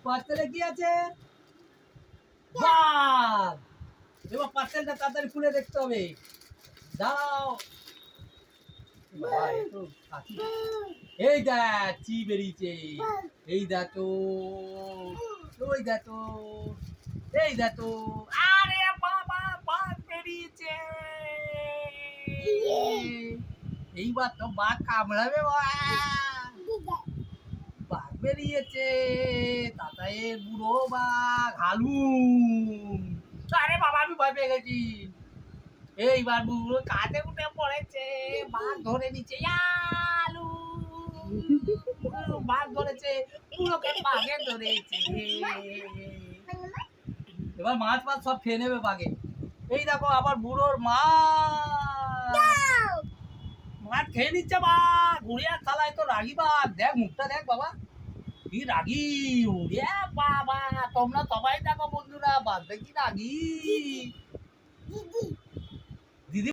পার্সেলে কি আছে? বাঘ। এবার পার্সেলটা তাড়াতাড়ি খুলে দেখতে হবে। দাও। এই দেখ চি বেরিয়েছে। এই দেখো, ওই দেখো, এই দেখো। আরে বাবা, বাঘ বেরিয়েছে। এইবার তো বাঘ কামড়াবে। বাঘ বেরিয়েছে, তাতায়ের বুড়ো বাঘ হালুম। আরে বাবা, আমি ভয় পেয়ে গেছি। এইবার বুড়ো কাঁধে উঠে পড়েছে, বাঘ ধরে নিচে। আলু বাঘ ধরেছে, বুড়োকে বাঘে ধরেছে। এবার মাছ মাছ সব খেয়ে নেবে বাঘে। এই দেখো আবার বুড়োর মাছ খেয়ে নিচ্ছে বাঘ। ঘুরিয়ার থালায় তো রাগি বাঘ, দেখ মুখটা দেখ বাবা, কি রাগি। ওরে বাবা, তোমরা সবাই দেখো বন্ধুরা, বাঘ দেখি রাগি।